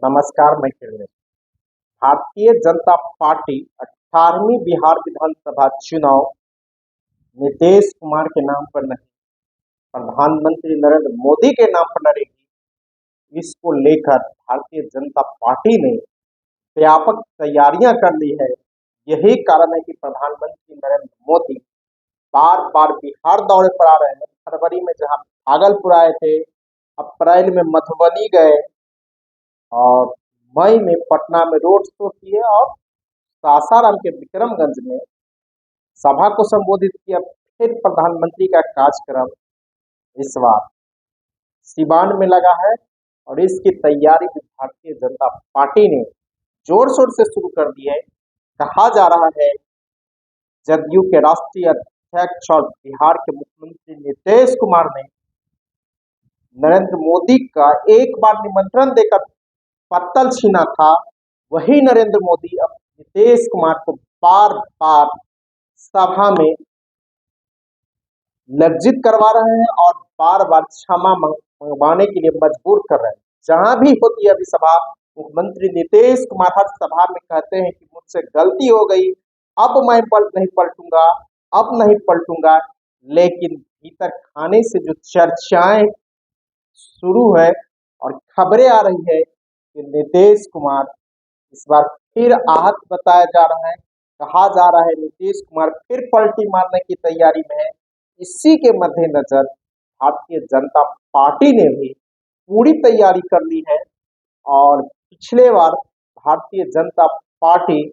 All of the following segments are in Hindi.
नमस्कार। मैं किरण। भारतीय जनता पार्टी 18वीं बिहार विधानसभा चुनाव नीतीश कुमार के नाम पर नहीं, प्रधानमंत्री नरेंद्र मोदी के नाम पर लड़ेगी। इसको लेकर भारतीय जनता पार्टी ने व्यापक तैयारियां कर ली है। यही कारण है कि प्रधानमंत्री नरेंद्र मोदी बार बार बिहार दौरे पर आ रहे हैं। फरवरी में जहां भागलपुर आए थे, अप्रैल में मधुबनी गए और मई में पटना में रोड शो किए और सासाराम के विक्रमगंज में सभा को संबोधित किया। फिर प्रधानमंत्री का कार्यक्रम इस बार सिवान में लगा है और इसकी तैयारी भी भारतीय जनता पार्टी ने जोर शोर से शुरू कर दी है। कहा जा रहा है जदयू के राष्ट्रीय अध्यक्ष और बिहार के मुख्यमंत्री नीतीश कुमार ने नरेंद्र मोदी का एक बार निमंत्रण देकर पत्तल छीना था। वही नरेंद्र मोदी अब नीतीश कुमार को बार बार सभा में लज्जित करवा रहे हैं और बार बार क्षमा मंगवाने के लिए मजबूर कर रहे हैं। जहां भी होती है अभी सभा, मुख्यमंत्री नीतीश कुमार हर सभा में कहते हैं कि मुझसे गलती हो गई, अब मैं नहीं पलटूंगा, अब नहीं पलटूंगा। लेकिन भीतर खाने से जो चर्चाएं शुरू है और खबरें आ रही है कि नीतीश कुमार इस बार फिर आहत बताया जा रहा है। कहा जा रहा है नीतीश कुमार फिर पलटी मारने की तैयारी में है। इसी के मद्देनजर भारतीय जनता पार्टी ने भी पूरी तैयारी कर ली है और पिछले बार भारतीय जनता पार्टी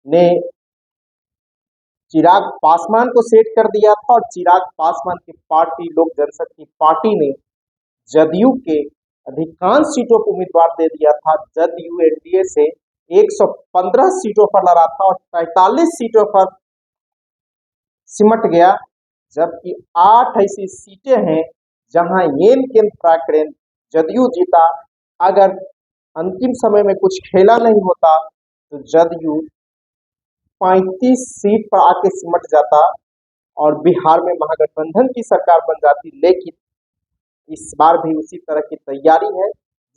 ने चिराग पासवान को सेट कर दिया था और चिराग पासवान की पार्टी लोक जनशक्ति पार्टी ने जदयू के अधिकांश सीटों पर उम्मीदवार दे दिया था। जदयू एनडीए से 115 सीटों पर लड़ा था और 43 सीटों पर सिमट गया, जबकि 8 ऐसी सीटें हैं जहां येन केन प्रकरण जदयू जीता। अगर अंतिम समय में कुछ खेला नहीं होता तो जदयू 35 सीट पर आके सिमट जाता और बिहार में महागठबंधन की सरकार बन जाती। लेकिन इस बार भी उसी तरह की तैयारी है।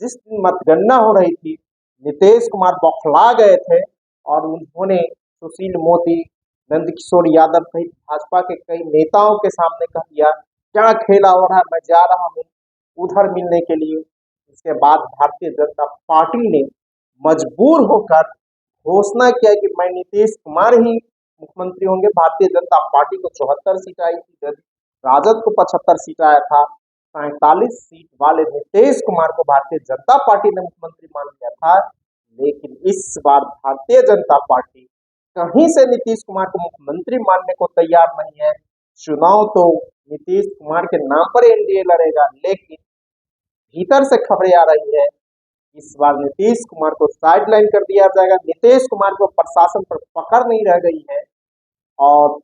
जिस दिन मतगणना हो रही थी, नीतीश कुमार बौखला गए थे और उन्होंने सुशील मोदी, नंदकिशोर यादव सहित भाजपा के कई नेताओं के सामने कह दिया क्या खेला हो रहा है, मैं जा रहा हूँ उधर मिलने के लिए। इसके बाद भारतीय जनता पार्टी ने मजबूर होकर घोषणा किया कि मैं नीतीश कुमार ही मुख्यमंत्री होंगे। भारतीय जनता पार्टी को 74 सीट आई थी, राजद को 75 सीट आया था। 47 सीट वाले नीतीश कुमार को भारतीय जनता पार्टी ने मुख्यमंत्री मान लिया था। लेकिन इस बार भारतीय जनता पार्टी कहीं से नीतीश कुमार को मुख्यमंत्री मानने को तैयार नहीं है। चुनाव तो नीतीश कुमार के नाम पर एनडीए लड़ेगा, लेकिन भीतर से खबरें आ रही है इस बार नीतीश कुमार को साइडलाइन कर दिया जाएगा। नीतीश कुमार को प्रशासन पर पकड़ नहीं रह गई है और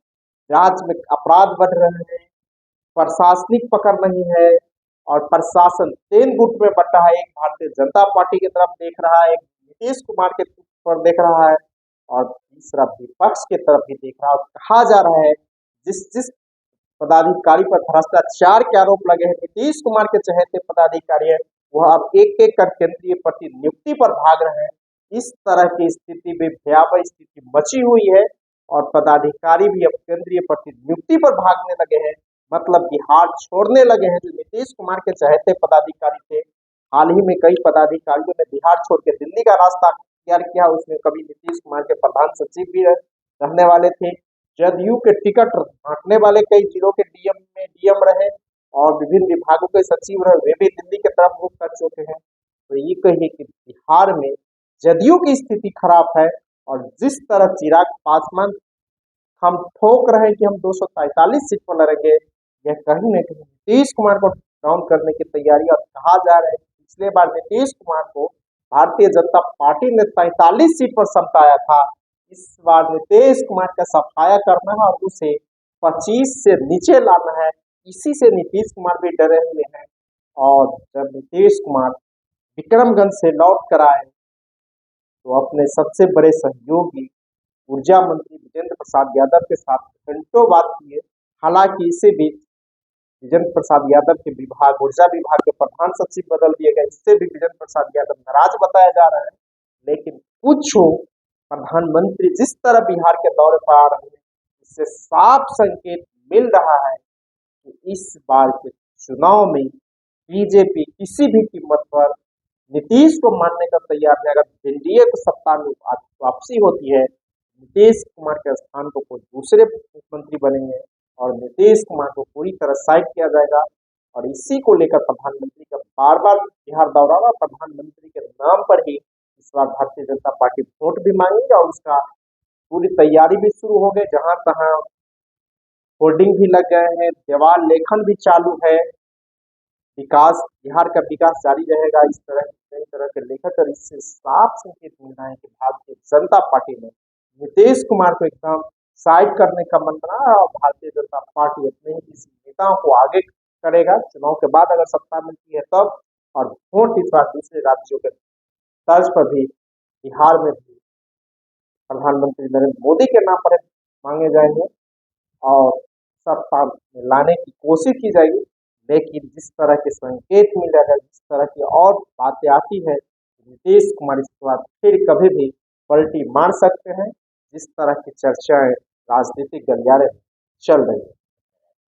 राज्य में अपराध बढ़ रहे हैं, प्रशासनिक पकड़ नहीं है और प्रशासन 3 गुट में बटा है। एक भारतीय जनता पार्टी की तरफ देख रहा है, एक नीतीश कुमार के पर देख रहा है और तीसरा विपक्ष की तरफ भी देख रहा है। कहा जा रहा है जिस जिस पदाधिकारी पर भ्रष्टाचार के आरोप लगे हैं, नीतीश कुमार के चहेते पदाधिकारी है, वह अब एक एक कर केंद्रीय प्रतिनियुक्ति पर भाग रहे हैं। इस तरह की स्थिति में भयावह स्थिति मची हुई है और पदाधिकारी भी अब केंद्रीय प्रतिनियुक्ति पर भागने लगे हैं, मतलब बिहार छोड़ने लगे हैं। जो नीतीश कुमार के चहेते पदाधिकारी थे, हाल ही में कई पदाधिकारियों ने बिहार छोड़ के दिल्ली का रास्ता अख्तियार किया। उसमें कभी नीतीश कुमार के प्रधान सचिव भी रहने वाले थे, जदयू के टिकट बांटने वाले कई जिलों के डीएम रहे और विभिन्न विभागों के सचिव रहे, वे भी दिल्ली की तरफ रुख कर चुके हैं। तो ये कहिए कि बिहार में जदयू की स्थिति खराब है और जिस तरह चिराग पासवान हम ठोक रहे हैं कि हम 243 सीट पर लड़ेंगे, यह कहीं न कहीं नीतीश कुमार को डाउन करने की तैयारी। और कहा जा रहा है कि पिछले बार नीतीश कुमार को भारतीय जनता पार्टी ने 43 सीट पर समताया था। इस बार नीतीश कुमार का सफाया करना है और उसे 25 से नीचे लाना है। इसी से नीतीश कुमार भी डरे हुए हैं और जब नीतीश कुमार विक्रमगंज से लौट कर आए तो अपने सबसे बड़े सहयोगी ऊर्जा मंत्री विजेंद्र प्रसाद यादव के साथ घंटों बात किए। हालांकि इसी बीच विजेंद्र प्रसाद यादव के विभाग ऊर्जा विभाग के प्रधान सचिव बदल दिए गए, इससे भी विजेंद्र प्रसाद यादव नाराज बताया जा रहा है। लेकिन कुछ हो, प्रधानमंत्री जिस तरह बिहार के दौरे पर आ रहे हैं, इससे साफ संकेत मिल रहा है कि इस बार के चुनाव में बीजेपी किसी भी कीमत पर नीतीश को मानने का तैयार नहीं। अगर एनडीए को सत्ता में वापसी होती है, नीतीश कुमार के स्थान को कोई दूसरे मुख्यमंत्री बनेंगे और नीतीश कुमार को पूरी तरह साइड किया जाएगा। और इसी को लेकर प्रधानमंत्री का बार बार बिहार दौरा हुआ। प्रधानमंत्री के नाम पर ही इस बार भारतीय जनता पार्टी वोट भी मांगेगी और उसका पूरी तैयारी भी शुरू हो गई। जहां तहां होर्डिंग भी लग गए हैं, देवाल लेखन भी चालू है। विकास, बिहार का विकास जारी रहेगा, इस तरह कई तरह के लेखक। और इससे साफ संकेत मिल रहा है कि भारतीय जनता पार्टी ने नीतीश कुमार को एकदम साइड करने का मन बना है और भारतीय जनता पार्टी अपने ही किसी नेताओं को आगे करेगा चुनाव के बाद अगर सत्ता मिलती है तब। और वोट इस बार दूसरे राज्यों के तर्ज पर भी बिहार में भी प्रधानमंत्री नरेंद्र मोदी के नाम पर मांगे जाएंगे और सत्ता में लाने की कोशिश की जाएगी। लेकिन जिस तरह के संकेत मिल रहा है, जिस तरह की और बातें आती है, नीतीश कुमार इसके बाद फिर कभी भी पलटी मार सकते हैं। जिस तरह की चर्चाएं राजनीतिक गलियारे में चल रही है।